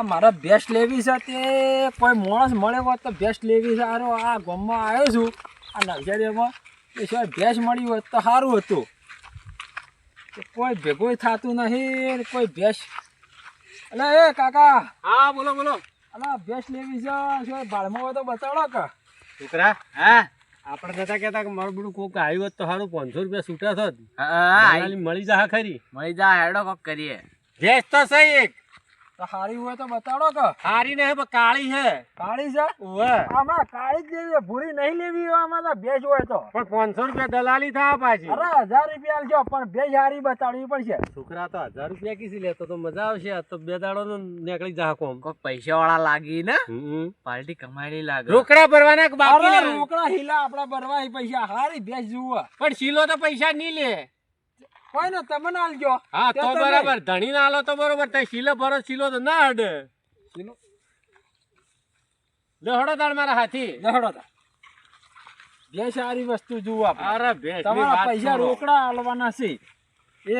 મારે ભેંસ લેવી છે તે કોઈ માણસ મળે હોત તો ભેંસ લેવી છે. હારો આ ગામમાં આવ્યો છું આ નવસારીમાં એ સિવાય ભેંસ મળી હોત તો સારું હતું. કોઈ ભેગું થતું નહીં કોઈ ભેંસ. એટલે એ કાકા. હા બોલો બોલો. અલા ભેંસ લેવી છે સિવાય ભાડમાં હોય તો બતાડો કે છોકરા. હા આપણે નતા કહેતા કે મારું બધું કોક આવ્યું હોત તો સારું 500 રૂપિયા છૂટા થોત. મળી જા ખરી. મળી જા હેડો કોક કરીએ. ભેંસ તો સહી એક તો સારી હોય તો બતાડો કે. સારી ને પણ કાળી છે. કાળી છે ઓવે આમાં કાળી જ લેવી ભૂરી નહીં લેવી આમાં તો ભેંસ હોય તો. પણ 500 રૂપિયા દલાલી થા પાછી. અરે 1000 રૂપિયા આલજો પણ ભેંસ સારી બતાડવી પડશે. છોકરા તો 1000 રૂપિયા કીધી લેતો તો મજા આવશે. આ તો 2 દાડો નું નીકળી જા કોમ. કોક પૈસા વાળા લાગી ને પાર્ટી કમાયેલી લાગે. રોકડા ભરવાના કે બાકી અરે ને? રોકડા હિલા આપડા ભરવા પૈસા હારી ભેંસ જુઓ. પણ શીલો તો પૈસા નહીં લે. કોઈ ને તમને આલજો. હા તો બરાબર ધણી ના આલો તો બરોબર. તે શીલો ભરો શીલો તો ના અડે. લહડો તાર મારા હાથી લહડો તા ભેંસ સારી વસ્તુ જુઓ આપણે. અરે ભેંસ તમારા પૈસા રોકડા આલવાના છે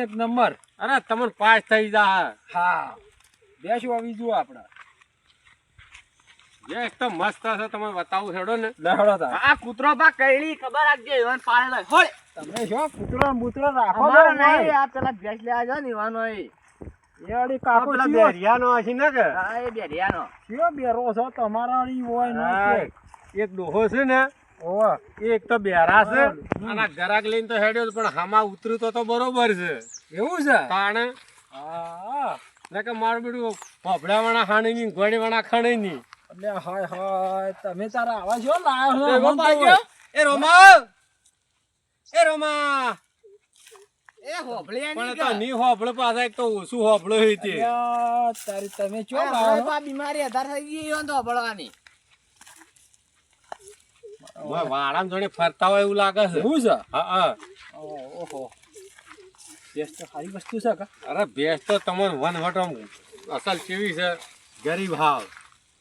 એક નંબર. અરે તમને પાસ થઈ જા. હા ભેંસ આવી જુઓ આપડે. એક તો મસ્ત છે તમને બતાવું છેડો ને. લહડો તા આ કૂતરો બા કઈડી ખબર રાખજે ઈવન પાડે હોય. તમે શું કૂતરો બૂતરો રાખો અમારો નહીં આ પેલા ભેંસ લેવા જો ને ઈવાનો એ. એડી કાકો પેલા ચિયો બેરિયાનો હશે ને કે? હા એ બેરિયાનો. ચિયો બેરો છો તમારા ઈ હોય ને હા, એક ડોહો છે ને ઓવા એક તો બેરા છે અને આ ગરાક લઈને તો હેડ્યો પણ હામાં ઉતર્યું તો બરોબર છે. એવું છે. તાણે હા ને કે મારું બધું ફોફડા વાળા ખાણી ની ઘોડી વાળા ખાણી ની. એટલે હાય હાય તમે તારા આવા છો લાયો એ છો રોમા ગયો? એ રોમા એ રોમા એ હોભળિયા પણ ની તો ની હોફળો પાછા એક તો ઓછું હોફળો હતી. અલ્યા, તારી તમે ચો લાયો છો? બીમારી આધાર થઈ ગઈ ઈવન તો હોભળવાની. વાળામાં જોડે ફરતા હોય એવું લાગે છે. એવું છે. હા હા. ઓહો ભેંસ તો સારી વસ્તુ છે કે. અરે ભેંસ તો તમને વનવટો અસલ કેવી છે ગરીબ હાવ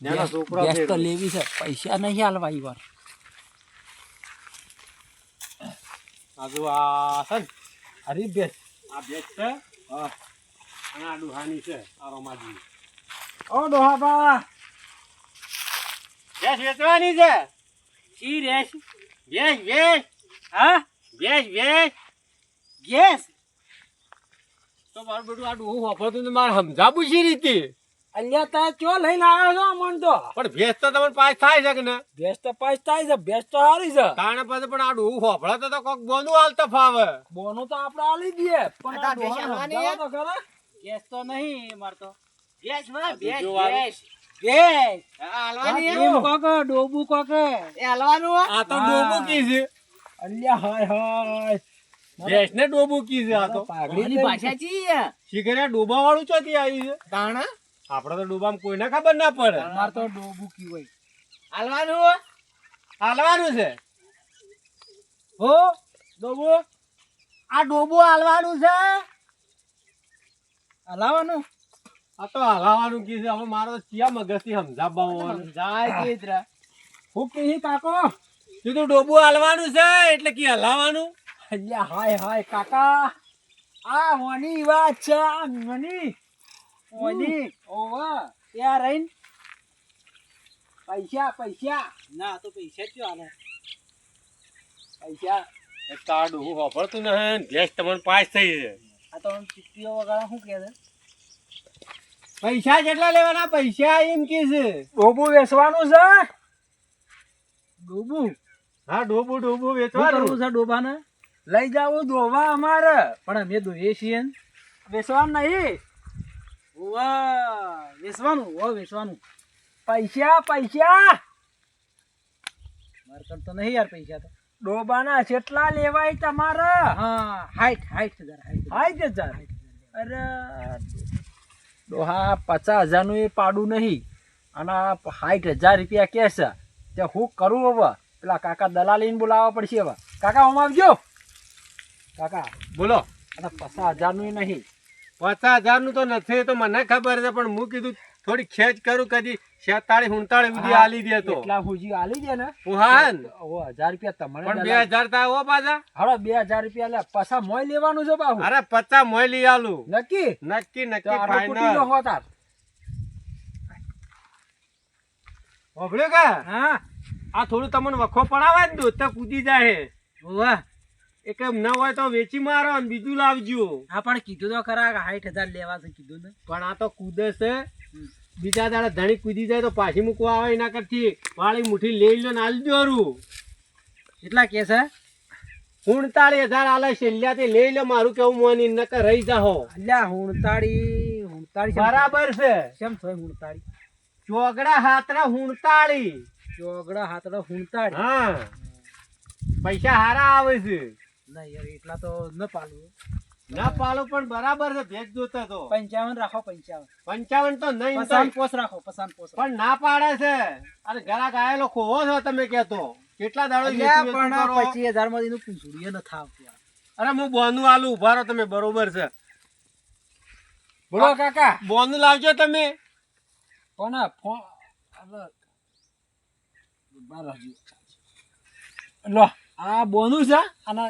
નાનો છોકરો ભેંસ તો છે. લેવી છે પૈસા નહીં હાલવા ઈ વાર. આજુ આ છે ને હરી ભેંસ. આ ભેંસ છે. હા અને આ ડુહાની છે આ રોમાજી. ઓ ડોહાબા ભેંસ વેચવાની છે. ઈ રેસ ભેંસ ભેંસ હા ભેંસ ભેંસ ગેસ. તો મારું બધું આ ડોહું વાપરતું ને મારે સમજાવું શી રીતે? અલ્યા તા ચો લઈને આવ્યો છો મન તો. પણ ભેંસ તો તમને પાસ થાય છે કે ને? ભેંસ તો પાસ થાય છે ભેંસ તો સારી છે. તાણે પછી પણ આ ડોહું વાપરા તો કોક બોનું હાલતા ફાવે. બોનો તો આપણે આલી દઈએ પણ આ આ ભેંસ ડોહાને આલવાની સમજાવો તો ખરા. ગેસ તો નહીં મારતો. ગેસ માં ભેંસ બીજું વાળું. ભેંસ ભેંસ આ હલવાની એમ કોકે ડોબુ કોકે. એ હલવાનું હો. આ તો ડોબું કી છે. અલ્યા હાય હાય ભેંસ ને ડોબું કી છે આ તો. પાઘડી આની ભાષા ચી હે? શીખરે ડોબા વાળું ચોથી આવી છે. તાણા આપડે તો ડોબામાં કોઈને ખબર ના પડે. માર તો ડોબુ કી હોય. હલવાનું હો. હાલવાનું છે. હો ડોબુ આ ડોબો હલવાનું છે. હલાવાનું. આ તો હલાવાનું કી છે. હવે મારો તો ચિયા મગજથી સમજાવવાનું. જાય કેતરા. હું કી કાકો. સીધું ડોબું હાલવાનું છે એટલે કી હલાવાનું. અલ્યા હાય હાય કાકા આ મોની વાત છે આ મોની મોની ઓવા ત્યાં રહીને પૈસા પૈસા ના તો પૈસા જ આલે. પૈસા એક તો આ ડોહું વાપરતું ને ભેંસ તમને પાસ થઈ છે. આ તો ચીટીઓ વગાડા શું કહે છે? પૈસા કેટલા લેવાના? પૈસા એમ કે છે. ડોબુ વેચવાનું છે. ડોબુ હા ડોબું ડોબું શું વેચવાનું કરવું છે ડોબાને? લઈ જાવું દોવા અમારે પણ અમે દોઈએ છીએ ને. વેચવાનું નહીં. ઓવા વેચવાનું ઓ વેચવાનું. પૈસા પૈસા માર કરતો નહીં યાર પૈસા તો. ડોબાના કેટલા લેવાય તમારે? હા 60,000 60,000. અરે ડોહા 50,000 નું એ પાડું નહીં અને 60,000 રૂપિયા કે છે તે હું કરું હવે? પેલા કાકા દલાલીને બોલાવવા પડશે હવે. કાકા આમ આવજો કાકા. બોલો. અને 50,000 નું નહીં. 50,000 નું તો નથી તો મને ખબર છે પણ હું કીધું થોડી ખેંચ કરું કદી 47 49 સુધી આલી દે તો. એટલા હુજી આલી દે ને ઉહાન. ઓ 1000 રૂપિયા તમને પણ દલાલી. 2000 તા હો પાછા. હવે 2000 રૂપિયા લે પાછા મોય લેવાનું છે બાહુ. અરે 50 મોય લઈ આલું. નક્કી નક્કી તો નક્કી આટલું કૂટી લો ફાઈનલ. હો તાર. હોભળ્યો કે હા આ થોડું તમને વખો પડાવે ને દૂધ તો કૂદી જાય વાહ એક ન હોય તો વેચી મારો ને બીજું લાવજો. હા પણ કીધું તો ખરા કે 60,000 લેવા છે કીધું ને. પણ આ તો કૂદે છે બીજા દાડા ધણી કૂદી જાય તો પાછી મૂકવા આવે એના કરતી વાળી મુઠ્ઠી લઈ લો ને આલી દોરું. કેટલા કે છે? 39,000 આલે છેલ્લાથી લઈ લો મારું કેવું મોની નકર રહી જાહો. અલ્યા 39 બરાબર છે. કેમ થાય 39? ચોગડા હાથના 39. ચોગડા હાથડા 39. હા પૈસા હારા આવે છે. ના યાર એટલા તો ન પાલું. ના પાલો પણ બરાબર છે. ભેજ જોતા તો 55 રાખો 55. 55 તો નહીં પસાન પોસ રાખો પસાન પોસ. પણ ના પાડે છે. અરે ઘરાક આયેલો ખોવો છો તમે કેતો કેટલા દાડો અલ્યા વેચી પણ કરો? 25,000 માં એનું પૂંછડીએ ન થાવ યાર. અરે હું બોનું આલું ઉભા રહો તમે. બરોબર છે. બોલો કાકા. બોનું લાવજો તમે. કોને ફોન લો આ બોનું છે અને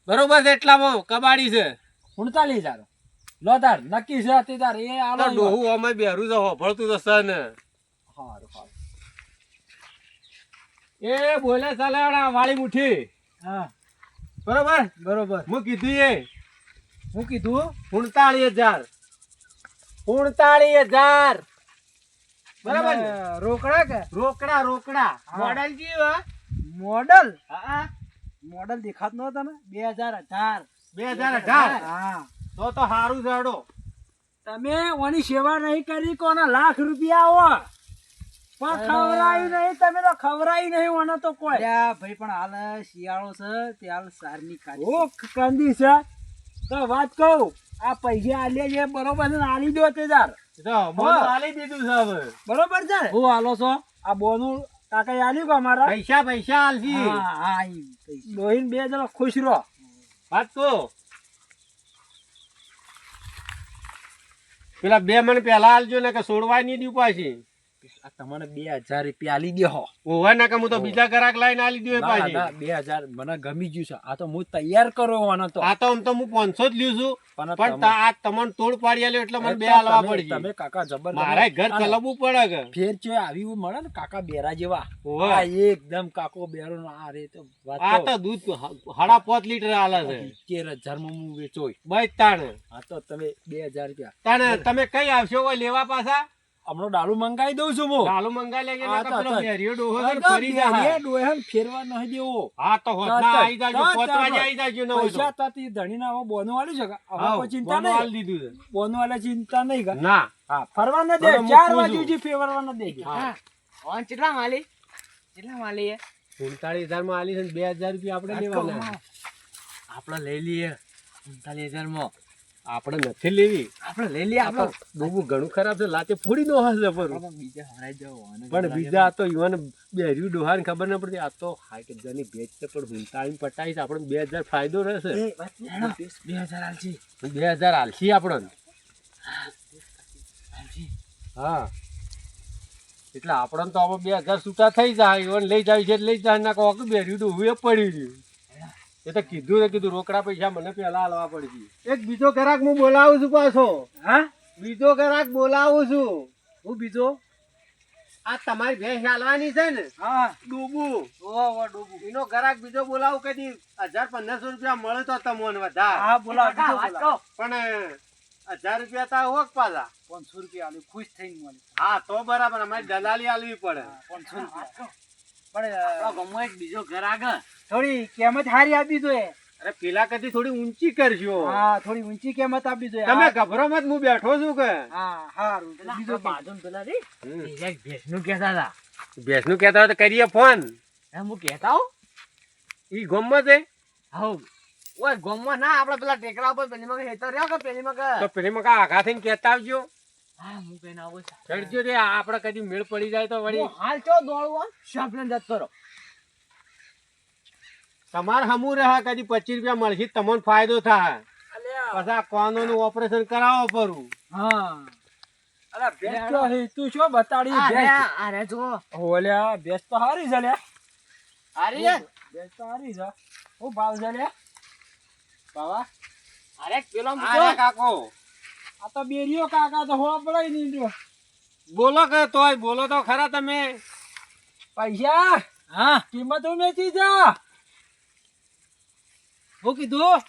બરોબર છે. એટલામાં કબાડી છે 39,000 લો તાર નક્કી છે તે તાર એ આલો તો ડોહું અમે બેરું છે હોભળતું તો છે ને. હારું હારું. એ બોલે ચાલે વાળી મુઠ્ઠી. હા બરોબર બરોબર. હું કીધું એ હું કીધું 39,000. 39,000 બરાબર ને? રોકડા કે રોકડા રોકડા. હા. મોડલ કેવું? મોડલ હા મોડલ દેખાત ન હતા ને 2018. 2018. હા તો સારું જાડો. તમે ઓની સેવા નહીં કરી કોના લાખ રૂપિયા આવો પણ ખવરાયું નહીં. તમે તો ખવરાયું નહીં ઓને તો કોઈ. ભાઈ પણ હાલ શિયાળો છે તે હાલ સારની કાઢી ઓ કંદી છે તો વાત કહું આ પૈસા આલ્યા છે બરોબર છે ને આલી દો તે તાર તો બોલ આલી દીધું છે હવે. બરોબર છે હું હાલો છો આ બોનું કાકા આલ્યું કે અમારા પૈસા આલજી. હા હા દોહીન બે જણા ખુશ રહો. વાત કહો પેલા 2 મણ પેલા આલજો ને કે છોડવા નહીં દઉં પાછી. આ તમને 2,000 રૂપિયા આલી દેહો. ઓવા ના કે હું તો બીજા ગ્રાહક લાઈને આલી દઉં ના, પાછી. ના, 2,000 મને ગમી ગયું છે. આ તો હું તૈયાર કરો આનો તો. આ તો આમ તો હું 500 જ લ્યું છું પણ પણ તમે- આ તમને તોડ પાડી આલ્યો એટલે મને 2 આલવા તમે પડશે. કાકા જબર મારે ઘર ચલાવવું પડે કે. ફેર છે આવી મળે ને કાકા બેરા જેવા. ઓવે. આ એકદમ કાકો બેરો નો આ રે તો વાત આ કહું. તો દૂધ 5.5 લીટર આલે છે. 13,000 માં હું વેચોય. બસ તાણે આ તો તમે 2,000 રૂપિયા તાણે તમે કઈ આવશો કોઈ લેવા પાછા? હમણાં ડાળું મંગાવી દઉં છું હું. ચાલુ મંગાઈ લેજો આ ને તો- પેલો તો- બેરિયો ડોહો છે ને અરે ફરી જાય. બે ડોહાને ફેરવા નહીં દેવો. હા તો હોદના તો- આવી જાજો, તો- 5 વાગે તો- આવી જાજો. ન હોય તો. પૈસા તાતી ધણીના હવે બોનું આલ્યું છે કે? હવે હાવ, કોઈ ચિંતા બોનું આલી નહીં. દીધું છે. બોનું આલે ચિંતા નહીં કે? ના હા ફરવા ન દે. બરાબર, હું 4 પૂછું. વાગે સુધી ફેરવા ન દે. હા. ઓન કેટલા માલી કેટલા માલી 39,000 માં આલી છે ને 2,000 રૂપિયા આપણે લેવાના. આપણે લઈ લઈએ 39,000 માં. આપણે નથી લેવી. આપણે લઈ લઈએ આ તો બહુ ઘણું ખરાબ છે. લાતે ફોડી નો હશે પર. બીજા હરાઈ જાવ પણ બીજા તો ઈવન બેર્યું ડોહાને ખબર ન પડતી. આ તો 60,000 ની ભેજ છે પણ હુંતાળી પટાઈ આપણે 2,000 ફાયદો રહેશે. 2000 આલજી 2,000 આલસી આપણને. હા એટલે આપણને તો હવે 2,000 છૂટા થઈ જાય. ઈવન લઈ જાય છે લઈ જાય ના કહો કે બેર્યું ડોહું એ પડી રહ્યું. એ તો કીધું રોકડા પૈસા મને પેલા આલવા પડશે. એક બીજો ગ્રાહક હું બોલાવું છું પાછો. હા બીજો ગ્રાહક બોલાવું છું. હું બીજો આ તમારી ભેંસ હાલવાની છે ને હા ડૂબુ ઓ ડોબુ એનો ગ્રાહક બીજો બોલાવું કદી 1,000-1,500 રૂપિયા મળે તો તમને વધારે. હા બોલાવ બીજો બોલાવ પણ 1,000 રૂપિયા તો હોક પાછા. 500 રૂપિયા આલે ખુશ થઈને મળે હા તો બરાબર. અમારી દલાલી આલવી પડે. 500 રૂપિયા પણ ગમો એક બીજો ગ્રાહક થોડી કિંમત હારી આપી જોઈએ. અરે પેલા કદી થોડી ઊંચી કરજો. હા થોડી ઊંચી કિંમત આપી જોઈએ. તમે ગભરો મત, હું બેઠો છું કે. હા હારું બીજો બાજુમ પેલા રે એક ભેંસનું કહેતા હતા. ભેંસનું કહેતા હોય તો કરીએ ફોન. હું કહેતા હું ઈ ગોમમાં છે હવ ઓય ગોમમાં ના આપણે પેલા ટેકરા ઉપર પેલી મગ હેતો રહ્યો કે પેલી મગ તો પેલી માં આઘા થઈને કહેતા આવજો. હા હું કહીને આવું ચડજો રે. આપણે કદી મેળ પડી જાય તો વળી હાલ ચો દોડવા શાપને જતો રહો. તમારે હમું રહે. કદી 25 રૂપિયા મળશે તમને ફાયદો થાય. પછી આ કોનોનું ઓપરેશન કરાવો પડું. હા અરે ભેંસ તો હે, તું શું બતાડી ભેંસ? અરે જો ઓલ્યા ભેંસ તો હારી છે લ્યા. અરે ભેંસ તો હારી છે. હું ભાવ છે લ્યા બાવા? અરે પેલો અરે કાકો આ તો બેરીઓ કાકા તો હોવા પડે નહીં જો. બોલો કે તોય બોલો તો ખરા તમે. પૈસા હા કિંમત હું મેચી જા હું કીધું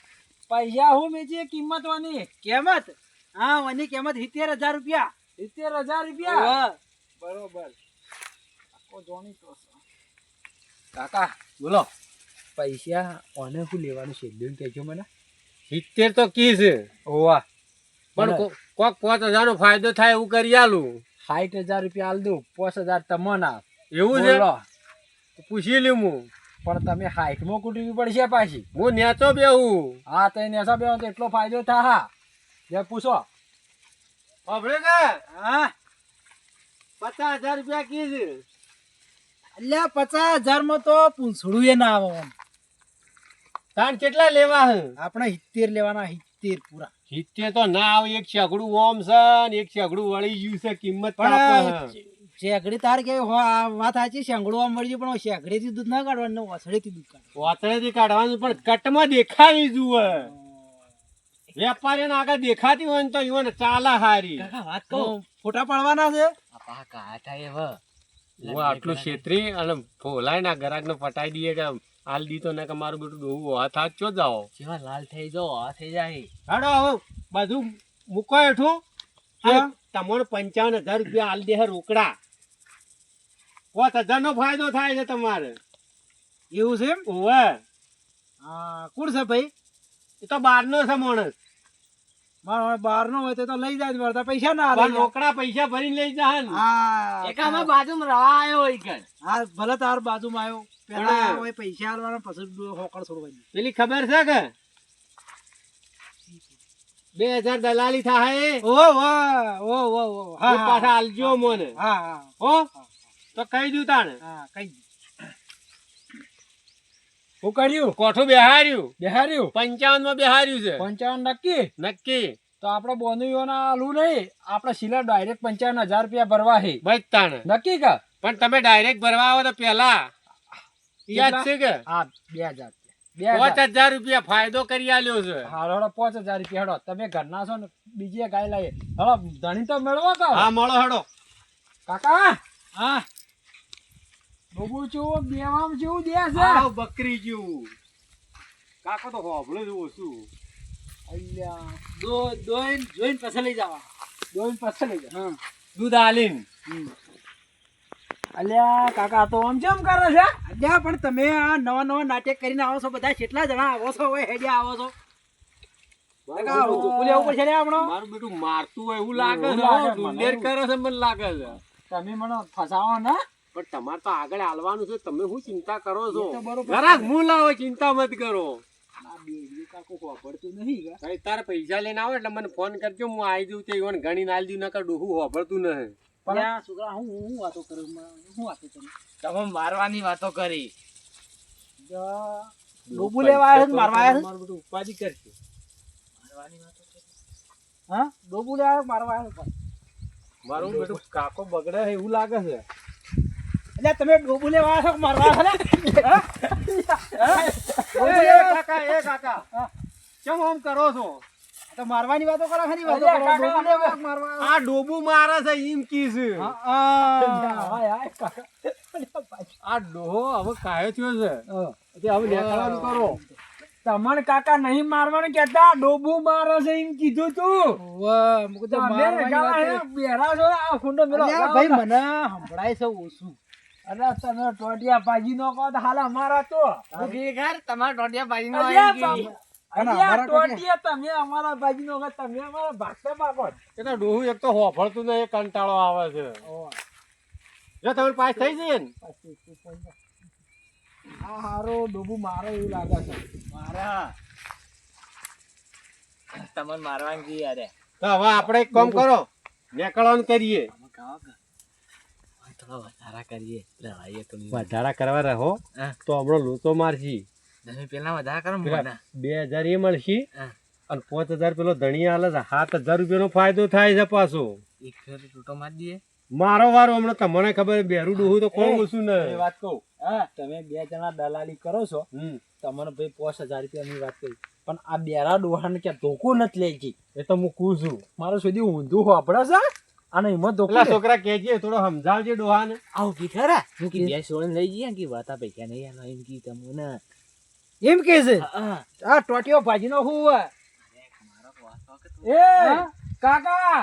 પૈસા હું મેચી કિંમત વાની કિંમત હા ઓની કિંમત 70,000 રૂપિયા 70,000 રૂપિયા ઓવે. બરોબર આખો જોણી તો છે. કાકા બોલો પૈસા ઓને શું લેવાનું છે લેવું કહેજો મને 70 તો કી છે ઓવા પણ કોક 5,000 નો ફાયદો થાય એવું કરી આલું 60,000 રૂપિયા આલ દઉં 5,000 તમને એવું છે બોલો તો પૂછી લ્યું હું પણ તમે 60 માં કૂટવી પડશે પાછી હું નેચો બેહું હા તો એને હિસાબે તો એટલો ફાયદો થાય હા જે પૂછો આપણે કે હા 50,000 રૂપિયા કી છે અલ્યા 50,000 માં તો પૂંછડું એ ના આવે આમ. તાન કેટલા લેવા હે આપણે 70 લેવાના 70 પૂરા 70 તો ના આવે એક છેગડું ઓમ છે ને એક છેગડું વળી ગયું છે કિંમત કાપે પણ હે. શેકડી તાર કે આ વાત સાચી શેંગડું આમ મળી પણ શેકડીથી દૂધ ના કાઢવાનું ઓસળીથી દૂધ કાઢવાનું વાતળેથી કાઢવાનું પણ કટમાં દેખાવી જુએ વેપારીને આગળ દેખાતી હોય ને તો ઈવન ચાલા હારી વાત કહું ફોટા પાડવાના છે હું આટલું છેતરી અને ફોલાય ના ગ્રાહક ને પટાઈ દઈએ કે હાલ દીધો ને કે મારું બેટું ડોહું હાથ હાથ ચો જાઓ જેવા લાલ થઈ જાઓ થઈ જાય હાડો હવે બધું મૂકો હેઠું તમને 55,000 રૂપિયા હાલ દે હે રોકડા 5,000 નો ફાયદો થાય છે તમારે એવું છે એમ ઓવે હા કોણ છે ભાઈ એ તો બાર નો છે માણસ મારો બહાર નો હોય તો લઈ જાય વળતા પૈસા ના પણ આલે રોકડા પૈસા ભરીને લઈ જા ને હા બાજુમાં રવા આવ્યો હોય હા ભલે તાર બાજુમાં આવ્યો પેલા હોય પૈસા આલવાના પછી હોકળ છોડવાની પેલી ખબર છે કે 2,000 દલાલી થાય ઓ વાહ ઓ ઓ ઓ એ હા પાછા આલજો મને હા હા હો તો કહી દઉં તાણે હા કઈ હું કર્યું કોઠું બેહાર્યું બેહાર્યું 55 માં બેહાર્યું છે 55 નક્કી નક્કી તો આપણે બોનુયોના આલું નહીં આપણે સિલા ડાયરેક્ટ 55,000 રૂપિયા ભરવા છે બસ તાણે નક્કી કા પણ તમે ડાયરેક્ટ ભરવા આવો તો પેલા યાદ છે કે હા 2,000 5,000 રૂપિયા ફાયદો કરી આલ્યો છે હાલો 5,000 રૂપિયા હેડો તમે ઘરના છો ને બીજી ગાય લાવીએ હલો ધણી તો મેળવો કા હા મળો હડો કાકા હા ડોબુ છું બેવામ છું દે છે આવ બકરી જેવું કાકો તો હોભળો જ ઓછું અલ્યા જોઈને પછી લઈ જવા દોઈન પાછળ લઈ જા હા દૂધ આલીન અલ્યા કાકા તો આમ કેમ કરે છે અલ્યા પણ તમે આ નવા નવા નાટક કરીને આવો છો બધા કેટલા જણા આવો છો હવે હેડ્યા આવો છો કાકા ઊંચું લેવું પડશે ને આપણો મારું બેટું મારતું હોય એવું લાગે એવું છે લાગે હો, મને. ડુંડેર કરે છે મને લાગે છે તમે મને ફસાવો ને પણ તમારે તો આગળ હાલવાનું છે તમે શું ચિંતા કરો છો એ તો બરોબર. ઘરાક હું લાવો ચિંતા મત કરો આ બે કાકો વાપરતું નહીં કા ભાઈ તારે પૈસા લઈને આવો એટલે મને ફોન કરજો હું આવી જઉં તે ઈવન ઘણી નાલ દઉં નકર ડોહું હોભળતું નહીં પણ છોકરા હું વાતો કરું હું વાતો કરું તમે મારવાની વાતો કરી ડોબુ લેવા આવ્યા છે ને મારવા આવ્યા છે મારું બધું ઉપાધિ કરશે મારવાની વાતો કરી હા ડોબુ લેવા આવ્યા મારવા આવ્યા છે. મારું બેટું કાકો બગડે છે એવું લાગે છે એટલે તમે ડોબુ લેવા આવ્યા છો કે મારવા આવ્યા છો ને? હા? એ કાકા કેમ આમ કરો છો તો મારવાની વાતો કરો ખરી વાતો અલ્યા કરો કાકા, ડોબુ લેવા આવ્યા કે મારવા આવ્યા? આ ડોબું મારે છે એમ કી છે હા, હા. હાય હાય કાકા આ ડોહો હવે કાયો થયો છે હા. તે હવે લેખાવાનું કરો તમને કાકા નહીં મારવાનું કેતા ડોબુ મારે છે એમ કીધું તું વાહ, મુકુ તો તમે મારવાની ગાવા વાત હે, કરી. બેરા છો ને, આ ફૂંડો મેલો અલ્યા ભાઈ મને સંભળાય છે ઓછું અરે તમે ટોટિયા ભાજી નો કહો તો હાલ અમારા તો તમારા ટોટિયા ભાઈ નો અલ્યા અને અલ્યા અમારા ટોટિયા તમે અમારા ભાજી નો કહો, તમે અમારા ભાગતા પાકો એ તો ડોહું એક તો હોફળતું નહીં એ કંટાળો આવે છે જો તમે પાસ થઈ જઈએ ને આ હારો ડોબુ મારે એવું લાગે છે મારા તમને મારવાનું કી યાર તો હવે આપણે એક કામ કરો નીકળવાનું કરીએ થોડો વધારા કરીએ લડાઈએ તો વધારા કરવા રહો હા. તો હમણાં લોચો મારશી તમે પેલા વધારા કરો પેલા મને 2,000 એ મળશી હા. અને 5,000 પેલો ધણી આલે છે 7,000 રૂપિયાનો ફાયદો થાય છે પાછો એક ફેર ટૂટો માર દઈએ મારો વારો હમણાં તમને ખબર બેરું ડોહું તો કોણ ઓછું એ ને વાત કહું હા તમે બે જણા દલાલી કરો છો હમ તમને ભાઈ 5,000 રૂપિયાની વાત કરી પણ આ બેરા ડોહાને ક્યાં ધોકો નથી લઈ ગઈ એ તો હું કહું છું મારો સુધી ઊંધું હોપડે છે અને એમાં પેલા ધોકો છોકરા કહેજે થોડો સમજાવજે ડોહાને. આવું કી ખરા હું કી બે સોળ લઈ જઈએ કે વાતા પૈસા નહીં આલો એમ કી તમને એમ કે છે હા આ ટોટિયો ભાજીનો હું હોય મારો વાત વખત એ કાકા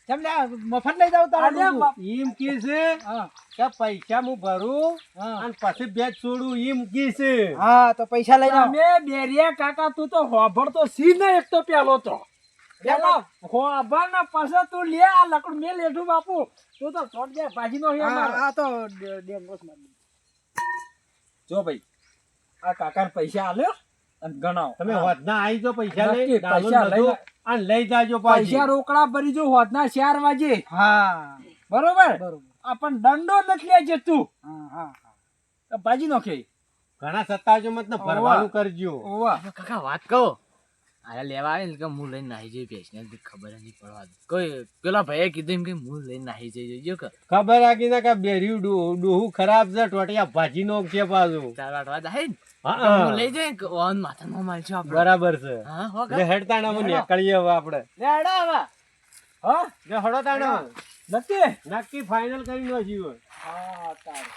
તમને મફત લઈ જાવ તારા અલ્યા, લોકો? એમ કે છે હા કે પૈસા હું ભરું હા. અને પછી બેચ છોડું એમ કે છે. હા તો પૈસા લઈ જાવ તમે બેરિયા કાકા તું તો હોભળતો સી ને એક તો પેલો તો પેલા હોભળ ને પછી તું લે આ લકડું મેં લેઠું બાપુ તું તો છોડ દે ભાજી નો આ તો ડેંગોસ મારી જો ભાઈ આ કાકા પૈસા આલ્યો અને ગણાવો તમે હોદના આવી જો પૈસા નક્કી, લઈ પૈસા લઈને. અને લઈ જાજો પાછી. પૈસા રોકડા ભરી જો હોદના 4 વાગે હા બરોબર બરોબર આપણ દંડો નથી લેજે તું હા હા તો ભાજી નો કે ઘણા સત્તાવજો મત ને ભરવાનું કરજો. ઓવા કાકા વાત કહો આયા લેવા આવે ને કે હું લઈને નાહી જઈ ભેંસને ખબર જ નહીં પડવા દે કોઈ પેલા ભાઈએ કીધું એમ કે હું લઈને નાહી જઈ જોજો કે ખબર રાખી ને કે બેર્યું ડોહું ખરાબ છે ટોટિયા ભાજી નો છે પાછું. ચાર વાટવા જાય ને હા, હું લઈ જાય કે ઓન માથામાં મારજો આપણે બરાબર છે. હા હો એટલે હેડતા ના નીકળીએ હવે આપણે. લેડો હવે હા જે હળો તાણા નક્કી નક્કી ફાઇનલ કરી નાખ્યું. હા તારે